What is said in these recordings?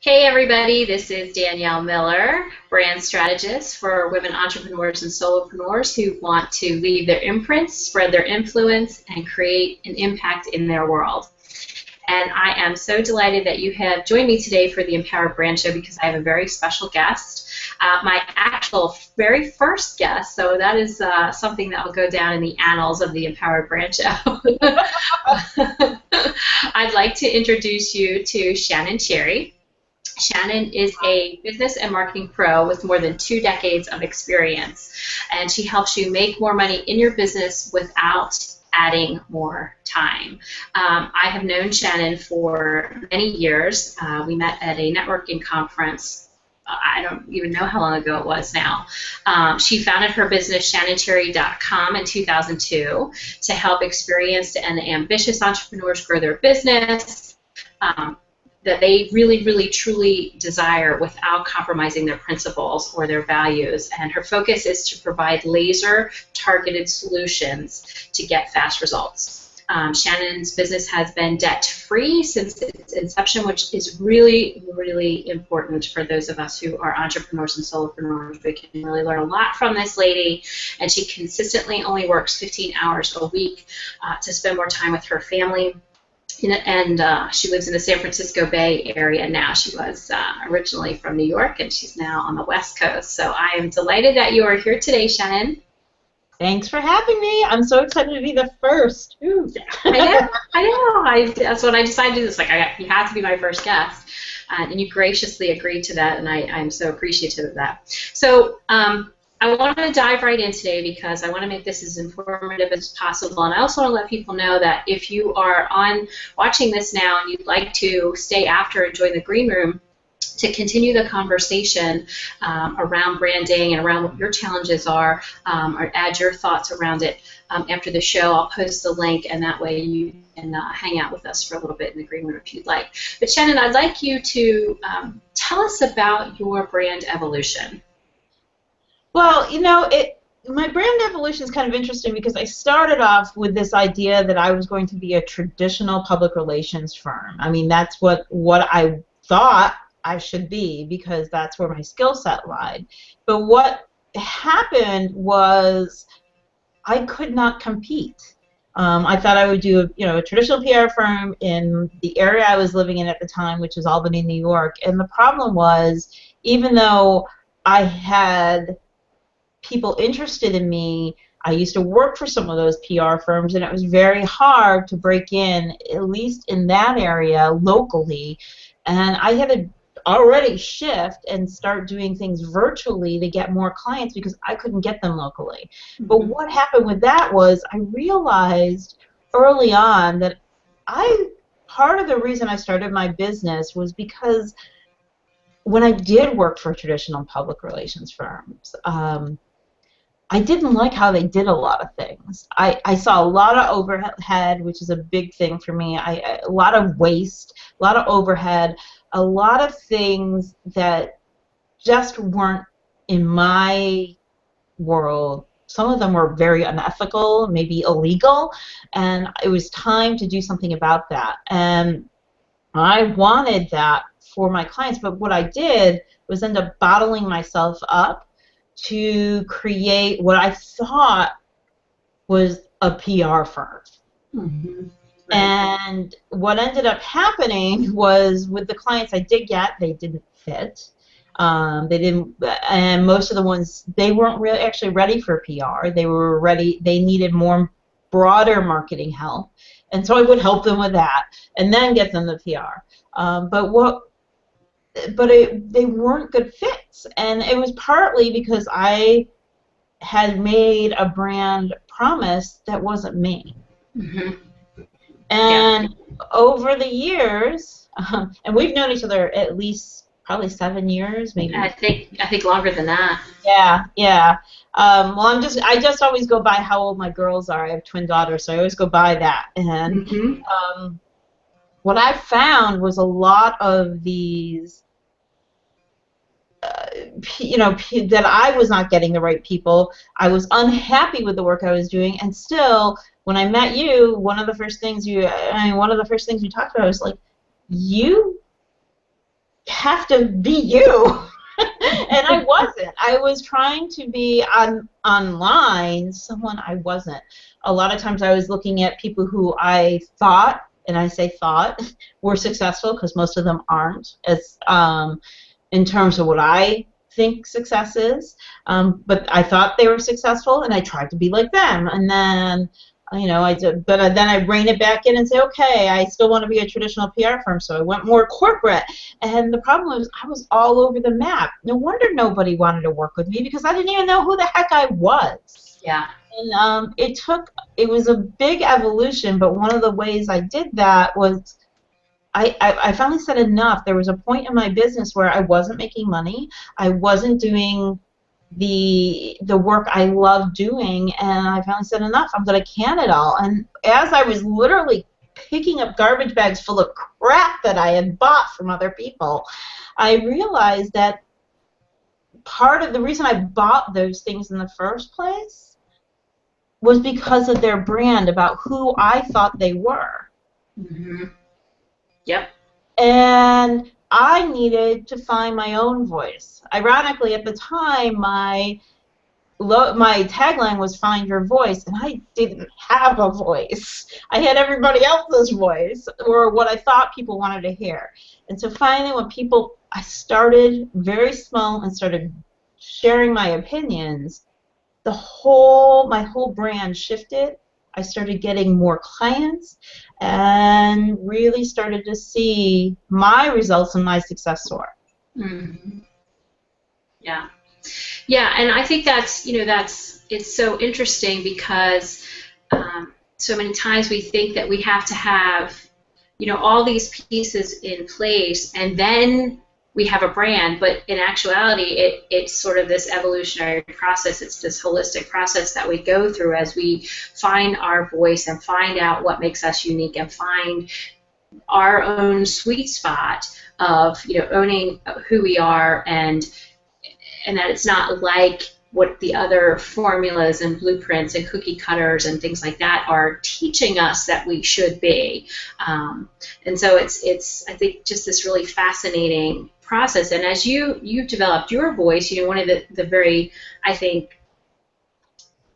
Hey everybody, this is Danielle Miller, brand strategist for women entrepreneurs and solopreneurs who want to leave their imprints, spread their influence, and create an impact in their world. And I am so delighted that you have joined me today for the Empowered Brand Show because I have a very special guest, my actual very first guest. So that is something that will go down in the annals of the Empowered Brand Show. I'd like to introduce you to Shannon Cherry. Shannon is a business and marketing pro with more than 2 decades of experience, and she helps you make more money in your business without adding more time. I have known Shannon for many years. We met at a networking conference. I don't even know how long ago it was now. She founded her business, shannoncherry.com, in 2002 to help experienced and ambitious entrepreneurs grow their business. That they really, really, truly desire without compromising their principles or their values. And her focus is to provide laser-targeted solutions to get fast results. Shannon's business has been debt-free since its inception, which is really, really important for those of us who are entrepreneurs and solopreneurs. We can really learn a lot from this lady, and she consistently only works 15 hours a week to spend more time with her family. And she lives in the San Francisco Bay Area now. She was originally from New York, and she's now on the West Coast. So I am delighted that you are here today, Shannon. Thanks for having me. I'm so excited to be the first. Ooh. I know. That's what I decided to do. It's like, you have to be my first guest. And you graciously agreed to that, and I'm so appreciative of that. So I want to dive right in today because I want to make this as informative as possible, and I also want to let people know that if you are watching this now and you'd like to stay after and join the green room to continue the conversation around branding and around what your challenges are, or add your thoughts around it after the show, I'll post the link, and that way you can hang out with us for a little bit in the green room if you'd like. But Shannon, I'd like you to tell us about your brand evolution. Well, my brand evolution is kind of interesting because I started off with this idea that I was going to be a traditional public relations firm. I mean, that's what I thought I should be because that's where my skill set lied. But what happened was I could not compete. I thought I would do a traditional PR firm in the area I was living in at the time, which is Albany, New York. And the problem was, even though I had people interested in me, I used to work for some of those PR firms, and it was very hard to break in, at least in that area locally. And I had to already shift and start doing things virtually to get more clients because I couldn't get them locally. Mm-hmm. But what happened with that was I realized early on that part of the reason I started my business was because when I did work for traditional public relations firms, I didn't like how they did a lot of things. I saw a lot of overhead, which is a big thing for me. A lot of waste, a lot of overhead, a lot of things that just weren't in my world. Some of them were very unethical, maybe illegal, and it was time to do something about that. And I wanted that for my clients, but what I did was end up bottling myself up to create what I thought was a PR firm. Mm-hmm. Right. And what ended up happening was with the clients I did get, they didn't fit. They didn't, and most of the ones, they weren't really actually ready for PR. They were ready. They needed more broader marketing help, and so I would help them with that, and then get them the PR. They weren't good fits, and it was partly because I had made a brand promise that wasn't me. Mm-hmm. And over the years, and we've known each other at least probably 7 years, maybe. I think longer than that. Yeah. Well, I just always go by how old my girls are. I have twin daughters, so I always go by that. And mm-hmm. What I found was a lot of these, that I was not getting the right people. I was unhappy with the work I was doing, and still, when I met you, one of the first things you talked about was like, you have to be you. And I wasn't. I was trying to be online someone I wasn't. A lot of times I was looking at people who I thought, and I say thought, were successful, because most of them aren't, as in terms of what I think success is. But I thought they were successful, and I tried to be like them. And then, you know, then I rein it back in and say, okay, I still want to be a traditional PR firm, so I went more corporate. And the problem was I was all over the map. No wonder nobody wanted to work with me, because I didn't even know who the heck I was. Yeah. And it was a big evolution, but one of the ways I did that was I finally said enough. There was a point in my business where I wasn't making money. I wasn't doing the work I love doing, and I finally said enough. I'm going to can it all. And as I was literally picking up garbage bags full of crap that I had bought from other people, I realized that part of the reason I bought those things in the first place was because of their brand, about who I thought they were. Mm-hmm. Yep. And I needed to find my own voice. Ironically, at the time, my tagline was "Find Your Voice," and I didn't have a voice. I had everybody else's voice, or what I thought people wanted to hear. And so finally, I started very small and started sharing my opinions, my whole brand shifted. I started getting more clients and really started to see my results and my success soar. Mm-hmm. Yeah. Yeah, and I think it's so interesting, because so many times we think that we have to have, all these pieces in place, and then we have a brand, but in actuality, it's sort of this evolutionary process. It's this holistic process that we go through as we find our voice and find out what makes us unique and find our own sweet spot of, owning who we are, and that it's not like what the other formulas and blueprints and cookie cutters and things like that are teaching us that we should be. And so it's I think just this really fascinating process. And as you've developed your voice, one of the very, I think,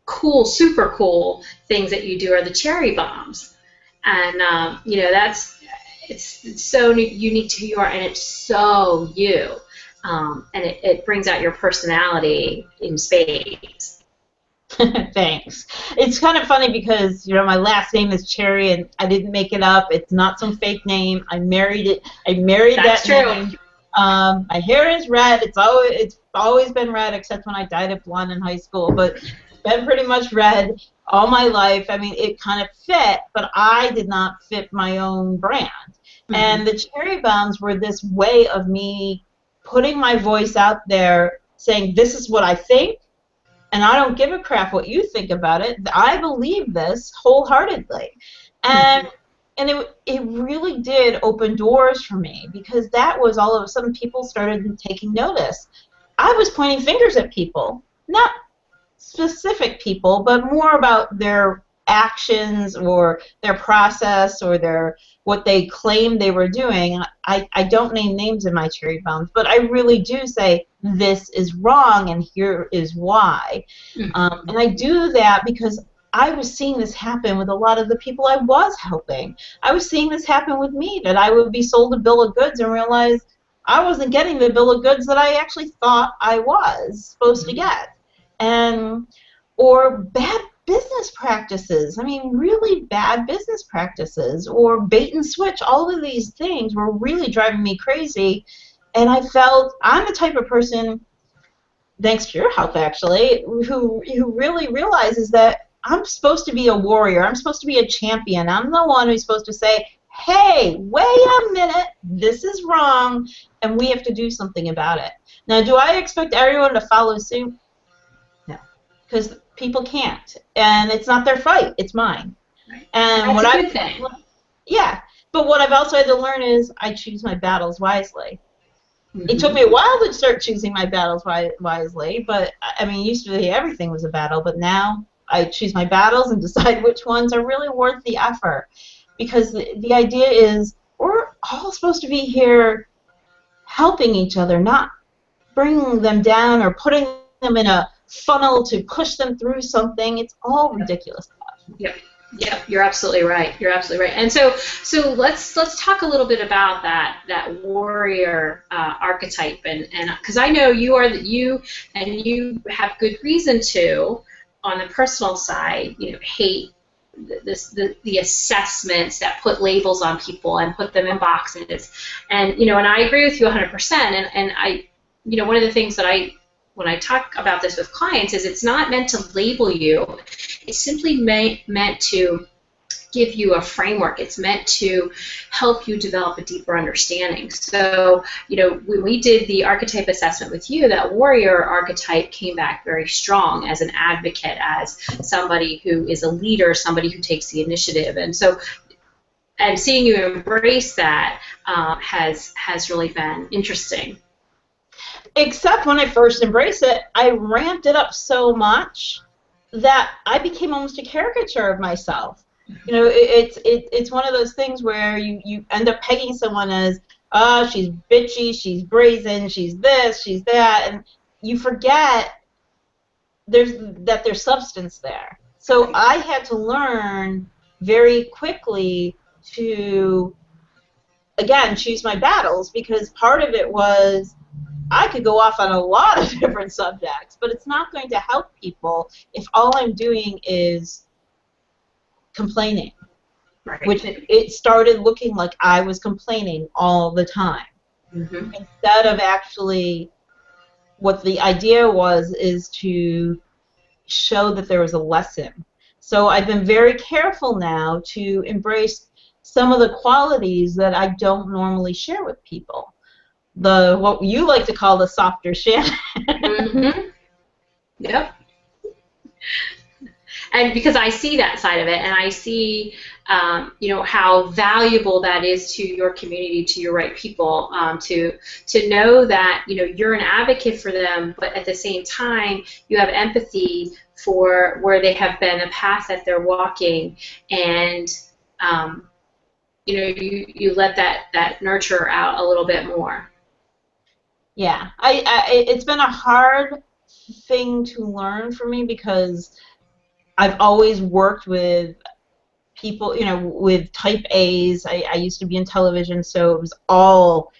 cool, super cool things that you do are the cherry bombs. And it's so unique to who you are, and it's so you. And it brings out your personality in spades. Thanks. It's kind of funny because, my last name is Cherry, and I didn't make it up. It's not some fake name. I married it. That's that true. Name. My hair is red. It's always been red, except when I dyed it blonde in high school. But it's been pretty much red all my life. I mean, it kind of fit, but I did not fit my own brand. Mm-hmm. And the cherry bombs were this way of me putting my voice out there, saying, this is what I think, and I don't give a crap what you think about it. I believe this wholeheartedly. And it really did open doors for me, because that was all of a sudden people started taking notice. I was pointing fingers at people, not specific people, but more about their actions or their process or what they claimed they were doing. I don't name names in my cherry bombs, but I really do say this is wrong and here is why. Mm-hmm. And I do that because I was seeing this happen with a lot of the people I was helping. I was seeing this happen with me, that I would be sold a bill of goods and realize I wasn't getting the bill of goods that I actually thought I was supposed to get. Or bad business practices. I mean, really bad business practices, or bait and switch. All of these things were really driving me crazy, and I felt I'm the type of person, thanks to your help actually, who really realizes that I'm supposed to be a warrior. I'm supposed to be a champion. I'm the one who's supposed to say, hey, wait a minute, this is wrong, and we have to do something about it. Now, do I expect everyone to follow suit? No, because people can't, and it's not their fight, it's mine. Right. And that's a good thing. Yeah, but what I've also had to learn is I choose my battles wisely. Mm-hmm. It took me a while to start choosing my battles wisely, but I mean, used to be everything was a battle, but now I choose my battles and decide which ones are really worth the effort, because the idea is we're all supposed to be here helping each other, not bringing them down or putting them in a funnel to push them through something. It's all ridiculous stuff. Yep. Yep, you're absolutely right. You're absolutely right. And so let's talk a little bit about that warrior archetype, and because I know you have good reason to, on the personal side, hate the assessments that put labels on people and put them in boxes, and and I agree with you 100%. And I, one of the things that when I talk about this with clients is it's not meant to label you. It's simply meant to give you a framework. It's meant to help you develop a deeper understanding. So, when we did the archetype assessment with you, that warrior archetype came back very strong as an advocate, as somebody who is a leader, somebody who takes the initiative. And so, and seeing you embrace that has really been interesting. Except when I first embraced it, I ramped it up so much that I became almost a caricature of myself. It's one of those things where you end up pegging someone as, she's bitchy, she's brazen, she's this, she's that, and you forget there's substance there. So I had to learn very quickly to, again, choose my battles, because part of it was I could go off on a lot of different subjects, but it's not going to help people if all I'm doing is complaining. Right. Which it started looking like I was complaining all the time. Mm-hmm. Instead of actually, what the idea is to show that there was a lesson. So I've been very careful now to embrace some of the qualities that I don't normally share with people. What you like to call the softer Shannon. Mm-hmm. Yep. And because I see that side of it, and I see, how valuable that is to your community, to your right people, to know that you're an advocate for them, but at the same time you have empathy for where they have been, the path that they're walking, and you let that nurture out a little bit more. Yeah, it's been a hard thing to learn for me, because I've always worked with people, with type A's. I used to be in television, so it was all,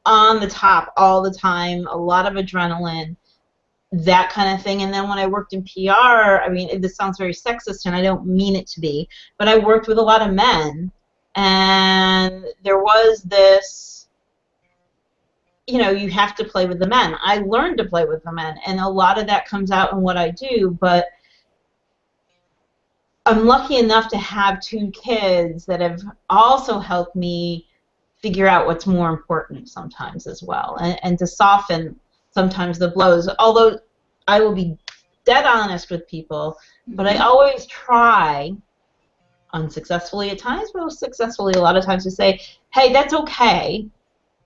on the top all the time, a lot of adrenaline, that kind of thing. And then when I worked in PR, I mean, this sounds very sexist, and I don't mean it to be, but I worked with a lot of men, and there was this, you have to play with the men. I learned to play with the men, and a lot of that comes out in what I do, but I'm lucky enough to have 2 kids that have also helped me figure out what's more important sometimes as well, and to soften sometimes the blows. Although I will be dead honest with people, but I always try, unsuccessfully at times, but successfully a lot of times, to say, hey, that's okay,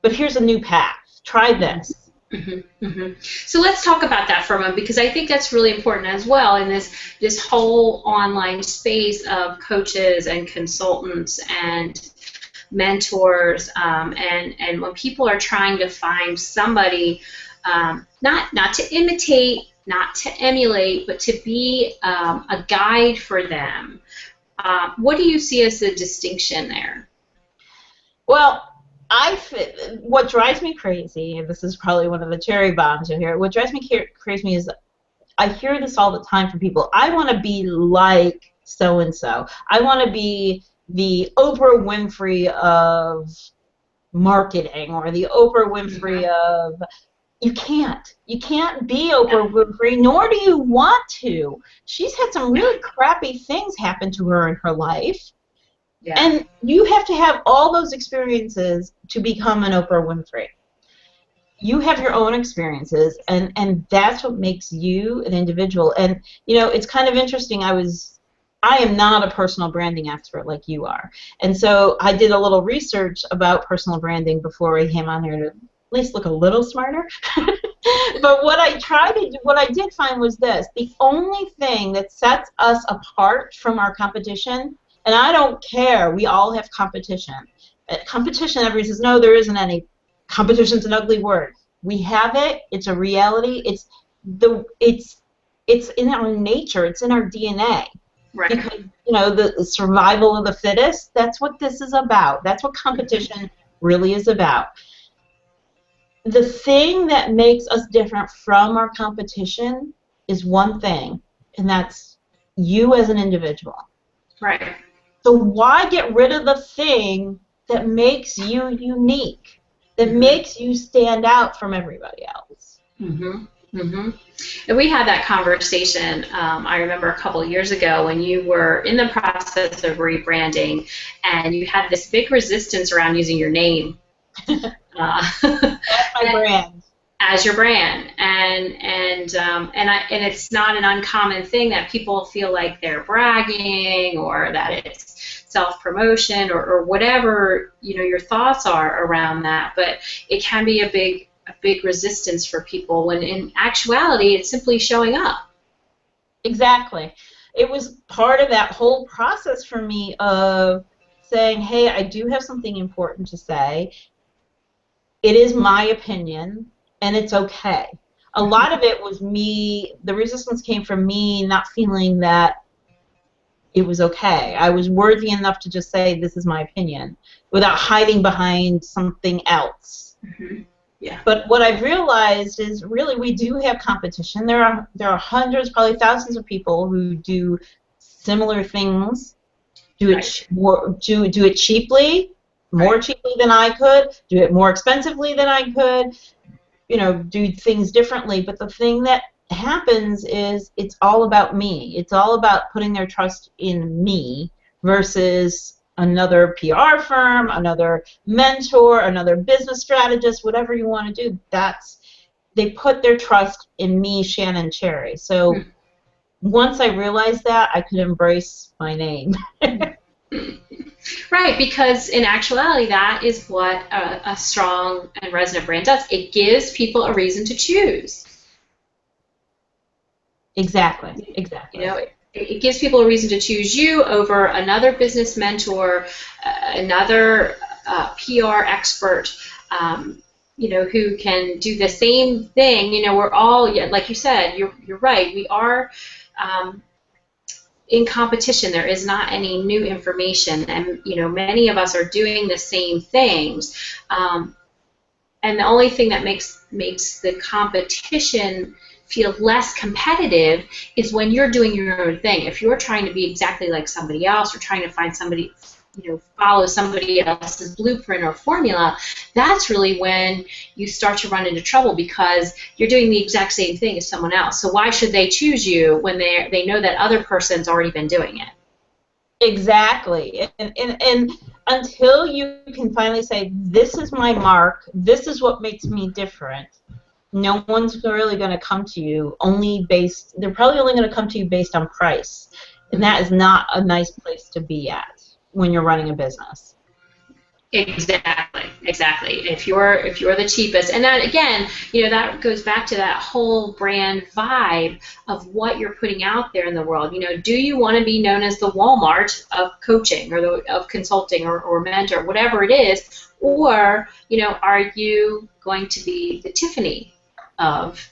but here's a new path. Try this. Mm-hmm, mm-hmm. So let's talk about that for a moment, because I think that's really important as well in this whole online space of coaches and consultants and mentors, and when people are trying to find somebody, not to imitate, not to emulate, but to be a guide for them. What do you see as the distinction there? Well, what drives me crazy, and this is probably one of the cherry bombs in here, what drives me crazy is I hear this all the time from people. I want to be like so-and-so. I want to be the Oprah Winfrey of marketing, or the Oprah Winfrey of... You can't. You can't be Oprah Winfrey, nor do you want to. She's had some really crappy things happen to her in her life. Yeah. And you have to have all those experiences to become an Oprah Winfrey. You have your own experiences, and that's what makes you an individual. And, it's kind of interesting. I am not a personal branding expert like you are. And so I did a little research about personal branding before I came on here to at least look a little smarter. But what I did find was this: the only thing that sets us apart from our competition, and I don't care, we all have competition. Competition, everybody says, no, there isn't any. competition's an ugly word. We have it. It's a reality. It's in our nature. It's in our DNA. Right. Because, you know, the survival of the fittest, that's what this is about. That's what competition really is about. The thing that makes us different from our competition is one thing, and that's you as an individual. Right. So why get rid of the thing that makes you unique, that makes you stand out from everybody else? And we had that conversation, I remember a couple of years ago when you were in the process of rebranding and you had this big resistance around using your name. That's my brand. As your brand, and it's not an uncommon thing that people feel like they're bragging or that it's self-promotion or whatever, you know, your thoughts are around that, but it can be a big resistance for people when in actuality it's simply showing up. Exactly. It was part of that whole process for me of saying, hey, I do have something important to say. It is my opinion, and it's okay. A lot of it was me, the resistance came from me not feeling that it was okay. I was worthy enough to just say, this is my opinion, without hiding behind something else. Yeah. But what I've realized is really we do have competition. There are hundreds, probably thousands of people who do similar things, do it cheaply, more cheaply than I could, do it more expensively than I could, you know, do things differently. But the thing that happens is it's all about me. It's all about putting their trust in me versus another PR firm, another mentor, another business strategist, whatever you want to do. They put their trust in me, Shannon Cherry. So once I realized that, I could embrace my name. Right, because in actuality, that is what a strong and resonant brand does. It gives people a reason to choose. Exactly. You know, it gives people a reason to choose you over another business mentor, another PR expert, you know, who can do the same thing. You know, we're all, like you said, you're right. We are in competition. There is not any new information, and you know, many of us are doing the same things. And the only thing that makes the competition feel less competitive is when you're doing your own thing. If you're trying to be exactly like somebody else or trying to find somebody, you know, follow somebody else's blueprint or formula, that's really when you start to run into trouble because you're doing the exact same thing as someone else. So why should they choose you when they know that other person's already been doing it? Exactly. And until you can finally say, this is my mark, this is what makes me different, no one's really going to come to you they're probably only going to come to you based on price. And that is not a nice place to be at when you're running a business. Exactly. If you're the cheapest, and that again, you know, that goes back to that whole brand vibe of what you're putting out there in the world. You know, do you want to be known as the Walmart of coaching or of consulting or mentor, whatever it is, or you know, are you going to be the Tiffany of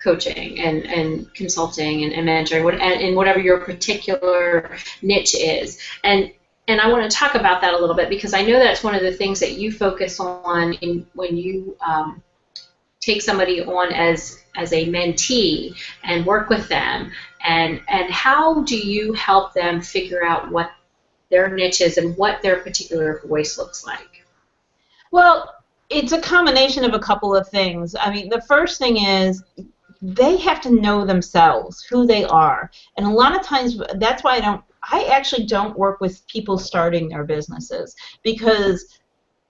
coaching and consulting and mentoring, and whatever your particular niche is, and I want to talk about that a little bit because I know that's one of the things that you focus on when you take somebody on as a mentee and work with them, and how do you help them figure out what their niche is and what their particular voice looks like? Well, it's a combination of a couple of things. I mean, the first thing is they have to know themselves, who they are. And a lot of times, that's why I actually don't work with people starting their businesses because,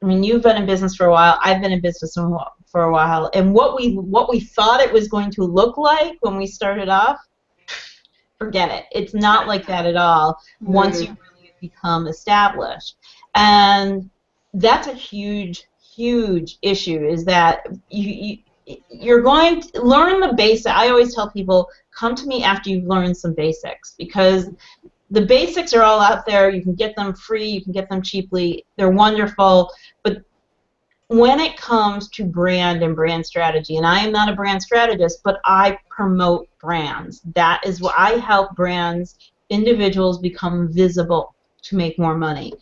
I mean, you've been in business for a while, I've been in business for a while, and what we thought it was going to look like when we started off, forget it. It's not like that at all once you really become established. And that's a huge issue, is that you're going to learn the basics. I always tell people, come to me after you've learned some basics, because the basics are all out there. You can get them free, you can get them cheaply. They're wonderful. But when it comes to brand and brand strategy, and I am not a brand strategist, but I promote brands. That is what I help brands, individuals become visible to make more money.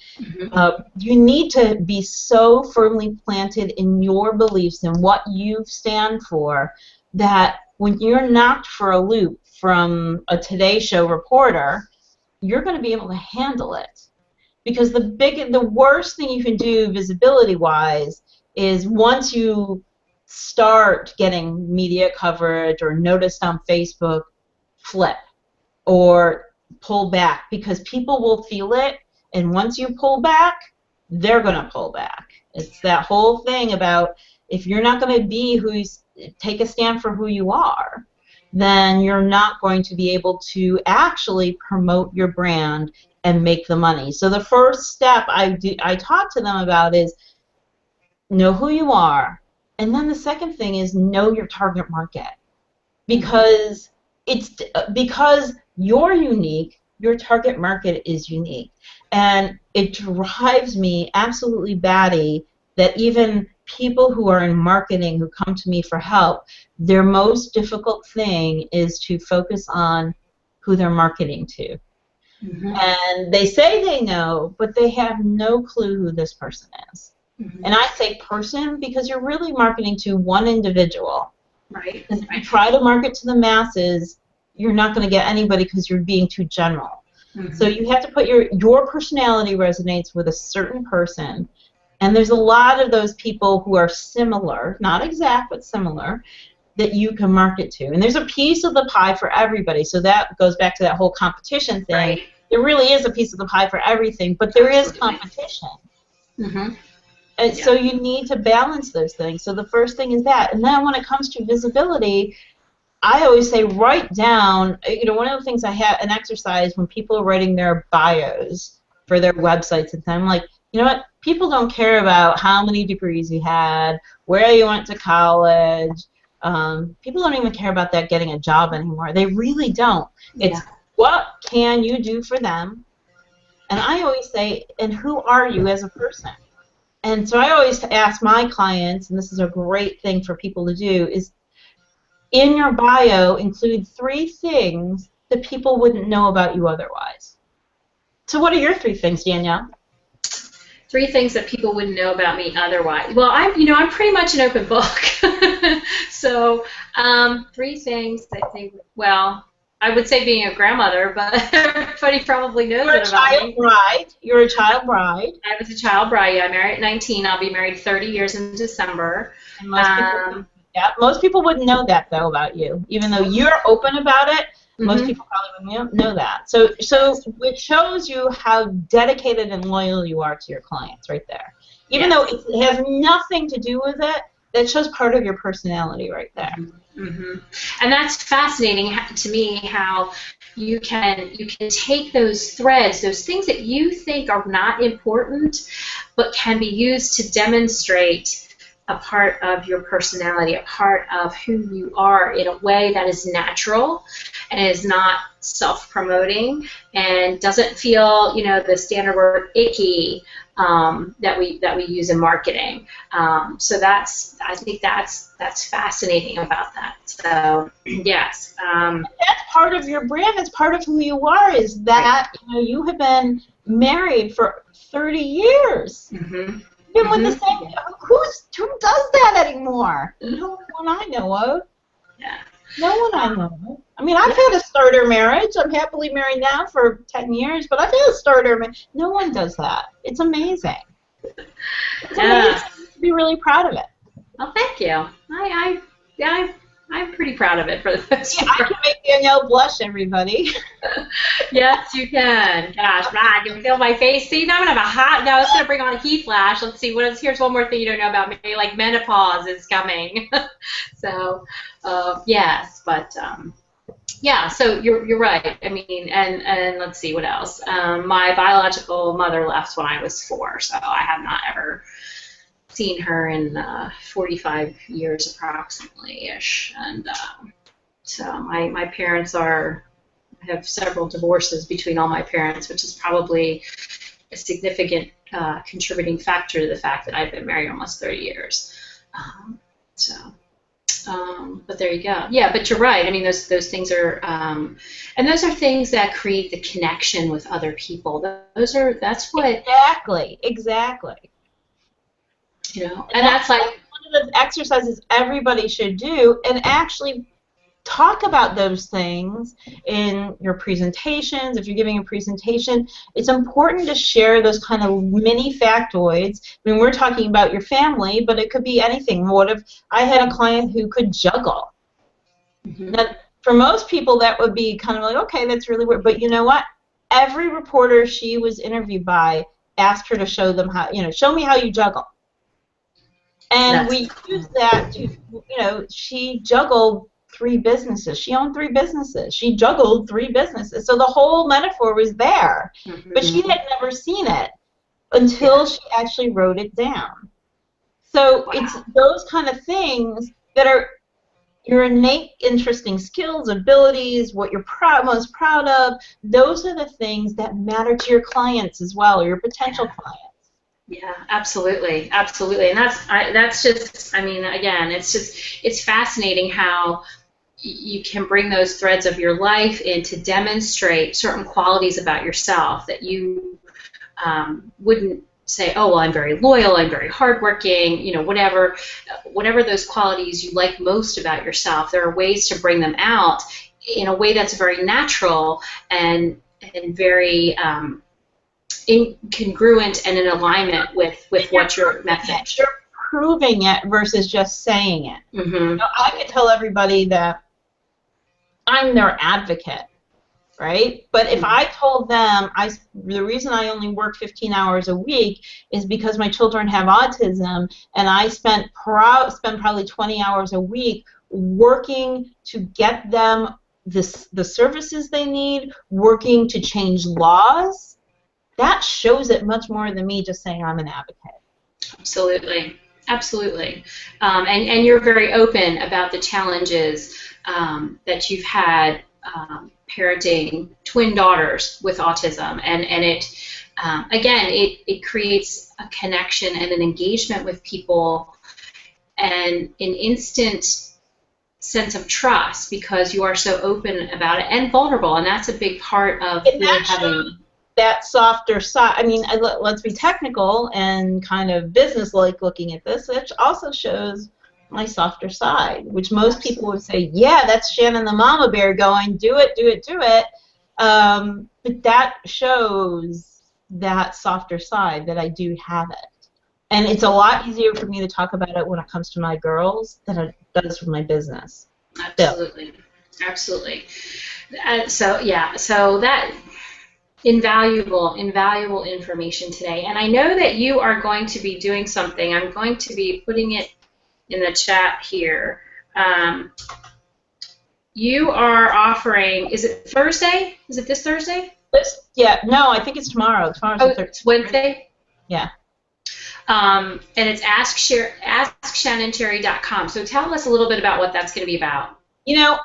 You need to be so firmly planted in your beliefs and what you stand for that when you're knocked for a loop from a Today Show reporter, you're going to be able to handle it. Because the worst thing you can do visibility-wise is once you start getting media coverage or noticed on Facebook, flip or pull back, because people will feel it, and once you pull back, they're going to pull back. It's that whole thing about if you're not going to take a stand for who you are, then you're not going to be able to actually promote your brand and make the money. So the first step I talk to them about is know who you are, and then the second thing is know your target market, because you're unique, your target market is unique, and it drives me absolutely batty that even people who are in marketing who come to me for help, their most difficult thing is to focus on who they're marketing to. And they say they know, but they have no clue who this person is. And I say person because you're really marketing to one individual. Right. If you try to market to the masses, you're not going to get anybody because you're being too general. So you have to put your personality resonates with a certain person, and there's a lot of those people who are similar, not exact, but similar, that you can market to. And there's a piece of the pie for everybody. So that goes back to that whole competition thing. Right. There really is a piece of the pie for everything, but there is competition. And so you need to balance those things. So the first thing is that. And then when it comes to visibility, I always say write down, one of the things I have, an exercise when people are writing their bios for their websites, and I'm like, you know what, people don't care about how many degrees you had, where you went to college. People don't even care about that getting a job anymore. They really don't. It's what can you do for them? And I always say, and who are you as a person? And so I always ask my clients, and this is a great thing for people to do, is in your bio include 3 things that people wouldn't know about you otherwise. So what are your 3 things, Danielle? 3 things that people wouldn't know about me otherwise. Well, I'm pretty much an open book. So 3 things I think, well, I would say being a grandmother, but everybody probably knows it about me. You're a child bride. I was a child bride. Yeah, I married at 19. I'll be married 30 years in December. And most people wouldn't know that, though, about you. Even though you're open about it, most people probably wouldn't know that. So it shows you how dedicated and loyal you are to your clients right there. Even though it has nothing to do with it, that shows part of your personality right there. And that's fascinating to me, how you can take those threads, those things that you think are not important, but can be used to demonstrate a part of your personality, a part of who you are in a way that is natural and is not self-promoting and doesn't feel, the standard word icky that we use in marketing. So I think that's fascinating about that. So yes, that's part of your brand. That's part of who you are. Is that you have been married for 30 years. Been with the same. Who does that anymore? No one I know of. Yeah. No one I know of. I mean, I've had a starter marriage. I'm happily married now for 10 years, but I've had a starter marriage. No one does that. It's amazing. It's amazing. You should be really proud of it. Well, thank you. I'm pretty proud of it for the most part. I can make Danielle blush, everybody. Yes, you can. Gosh, man, you can feel my face. See, now I'm gonna have now it's gonna bring on a heat flash. Let's see. Here's one more thing you don't know about me. Like menopause is coming. So, yes, but yeah. So you're right. I mean, and let's see what else. My biological mother left when I was 4, so I have not ever seen her in 45 years approximately-ish, and so my parents have several divorces between all my parents, which is probably a significant contributing factor to the fact that I've been married almost 30 years. So. But there you go. Yeah, but you're right. I mean, those things are, and those are things that create the connection with other people. That's what exactly. You know, and that's like one of the exercises everybody should do, and actually talk about those things in your presentations. If you're giving a presentation, it's important to share those kind of mini factoids. I mean, we're talking about your family, but it could be anything. What if I had a client who could juggle? Now, for most people, that would be kind of like, okay, that's really weird. But you know what? Every reporter she was interviewed by asked her to show them how, show me how you juggle. And we use that to, she juggled 3 businesses. She owned 3 businesses. She juggled 3 businesses. So the whole metaphor was there. But she had never seen it until she actually wrote it down. So it's those kind of things that are your innate interesting skills, abilities, what you're most proud of. Those are the things that matter to your clients as well, or your potential clients. Yeah, absolutely, absolutely. And that's just, I mean, again, it's fascinating how you can bring those threads of your life in to demonstrate certain qualities about yourself that you wouldn't say, oh, well, I'm very loyal, I'm very hardworking, whatever those qualities you like most about yourself. There are ways to bring them out in a way that's very natural and very congruent and in alignment with what your message. You're proving it versus just saying it. I could tell everybody that I'm their advocate, right? But if I told them the reason I only work 15 hours a week is because my children have autism, and I spend probably 20 hours a week working to get them the services they need, working to change laws, that shows it much more than me just saying I'm an advocate. Absolutely. Absolutely. And you're very open about the challenges that you've had parenting twin daughters with autism. And it, again, it creates a connection and an engagement with people and an instant sense of trust because you are so open about it and vulnerable. And that's a big part of really having that softer side. I mean, let's be technical and kind of business-like looking at this. It also shows my softer side, which most people would say, yeah, that's Shannon the mama bear going, do it, do it, do it. But that shows that softer side that I do have it. And it's a lot easier for me to talk about it when it comes to my girls than it does for my business. Absolutely. Absolutely. So that invaluable information today. And I know that you are going to be doing something. I'm going to be putting it in the chat here. You are offering, is it Thursday? Is it this Thursday? No, I think it's tomorrow. Tomorrow's it's Wednesday? Yeah. And it's AskShannonCherry.com. So tell us a little bit about what that's going to be about. It's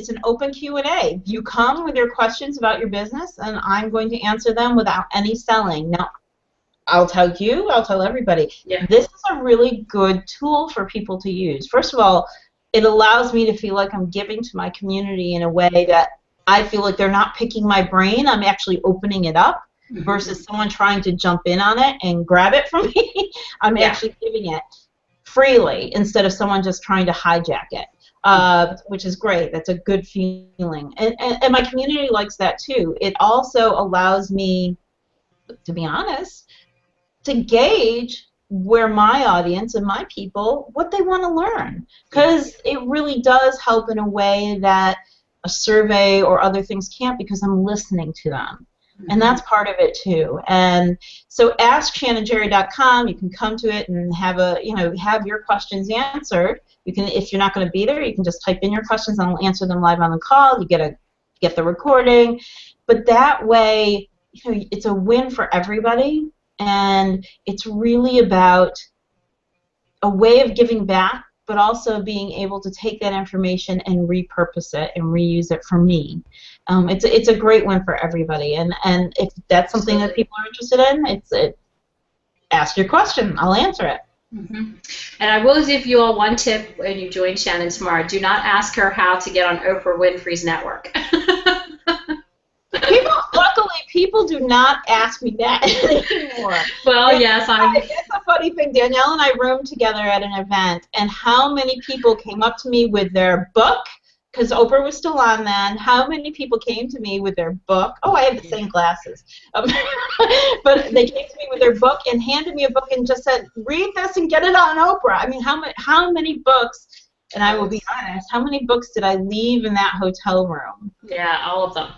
an open Q&A. You come with your questions about your business, and I'm going to answer them without any selling. Now, I'll tell everybody, this is a really good tool for people to use. First of all, it allows me to feel like I'm giving to my community in a way that I feel like they're not picking my brain. I'm actually opening it up versus someone trying to jump in on it and grab it from me. I'm actually giving it freely instead of someone just trying to hijack it, which is great. That's a good feeling. And my community likes that too. It also allows me, to be honest, to gauge where my audience and my people, what they want to learn. Because it really does help in a way that a survey or other things can't, because I'm listening to them. And that's part of it too. And so AskShannonCherry.com, you can come to it and have your questions answered. You can, if you're not going to be there, you can just type in your questions and I'll answer them live on the call. You get the recording. But that way, it's a win for everybody. And it's really about a way of giving back, but also being able to take that information and repurpose it and reuse it for me. It's a great win for everybody. And if that's something that people are interested in, ask your question. I'll answer it. Mm-hmm. And I will give you all one tip when you join Shannon tomorrow. Do not ask her how to get on Oprah Winfrey's network. Luckily, people do not ask me that anymore. Well, yes, it's a funny thing. Danielle and I roomed together at an event, and how many people came up to me with their book, because Oprah was still on then. How many people came to me with their book? Oh, I have the same glasses. But they came to me with their book and handed me a book and just said, read this and get it on Oprah. I mean, how many books, and I will be honest, how many books did I leave in that hotel room? Yeah, all of them.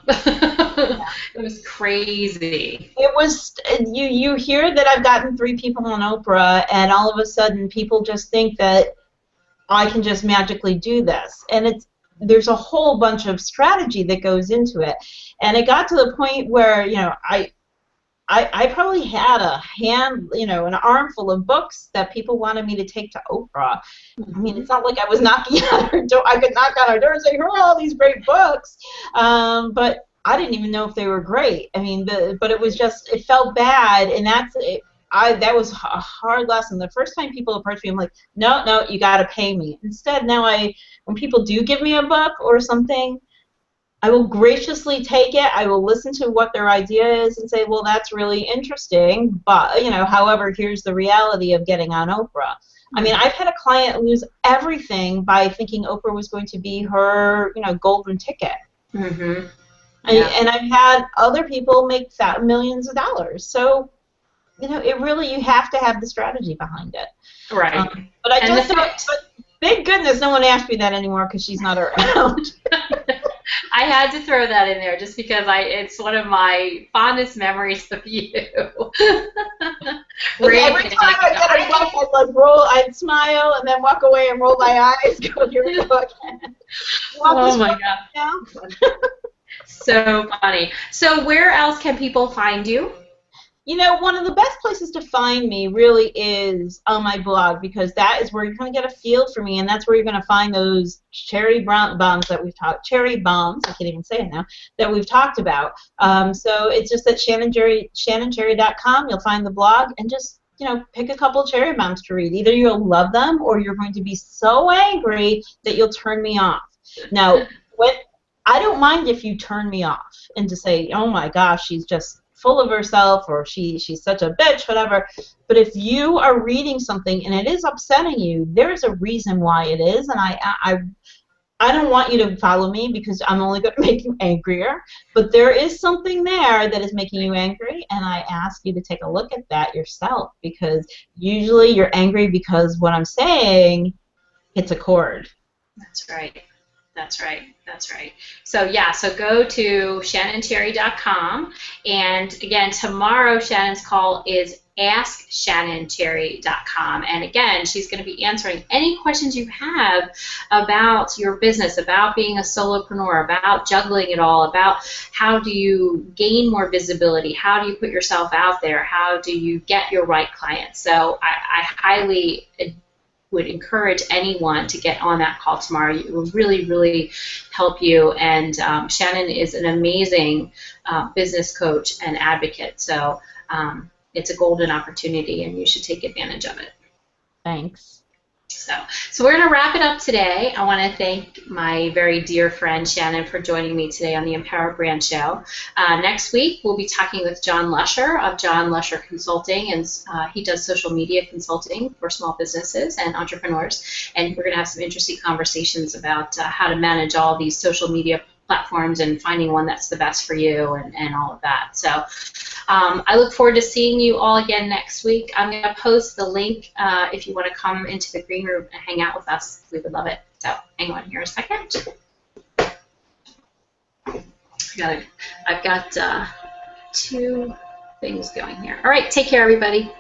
It was crazy. It was, you hear that I've gotten 3 people on Oprah, and all of a sudden people just think that I can just magically do this. And there's a whole bunch of strategy that goes into it. And it got to the point where, I probably had an armful of books that people wanted me to take to Oprah. I mean, it's not like I was knocking on her door. I could knock on her door and say, here are all these great books. But I didn't even know if they were great. I mean, but it was just, it felt bad, and that was a hard lesson. The first time people approached me, I'm like, no, you got to pay me. Instead, now when people do give me a book or something, I will graciously take it. I will listen to what their idea is and say, well, that's really interesting, but, however, here's the reality of getting on Oprah. I mean, I've had a client lose everything by thinking Oprah was going to be her, golden ticket. Mm-hmm. Yeah. And I've had other people make millions of dollars. So, it really, you have to have the strategy behind it. Right. But thank goodness no one asked me that anymore because she's not around. I had to throw that in there just because it's one of my fondest memories of you. Every time I get a book, I'd smile and then walk away and roll my eyes. Go, here we go again. Oh my God. So funny. So where else can people find you? One of the best places to find me really is on my blog, because that is where you're going to get a feel for me, and that's where you're going to find those cherry bombs that we've talked. Cherry bombs, I can't even say it now, that we've talked about. So it's just at shannoncherry.com. You'll find the blog, and just pick a couple cherry bombs to read. Either you'll love them, or you're going to be so angry that you'll turn me off. Now, I don't mind if you turn me off and to say, oh my gosh, she's just full of herself, or she's such a bitch, whatever. But if you are reading something and it is upsetting you, there's a reason why it is, and I don't want you to follow me because I'm only going to make you angrier. But there is something there that is making you angry, and I ask you to take a look at that yourself, because usually you're angry because what I'm saying hits a chord. That's right. That's right. That's right. So yeah, so go to shannoncherry.com, and again, tomorrow Shannon's call is askshannoncherry.com, and again, she's going to be answering any questions you have about your business, about being a solopreneur, about juggling it all, about how do you gain more visibility, how do you put yourself out there, how do you get your right clients. So I highly would encourage anyone to get on that call tomorrow. It will really, really help you. And Shannon is an amazing business coach and advocate. So it's a golden opportunity, and you should take advantage of it. Thanks. So we're going to wrap it up today. I want to thank my very dear friend Shannon for joining me today on the Empower Brand Show. Next week, we'll be talking with John Lusher of John Lusher Consulting, and he does social media consulting for small businesses and entrepreneurs. And we're going to have some interesting conversations about how to manage all these social media platforms and finding one that's the best for you and all of that. So I look forward to seeing you all again next week. I'm going to post the link if you want to come into the green room and hang out with us. We would love it. So hang on here a second. I've got 2 things going here. All right, take care, everybody.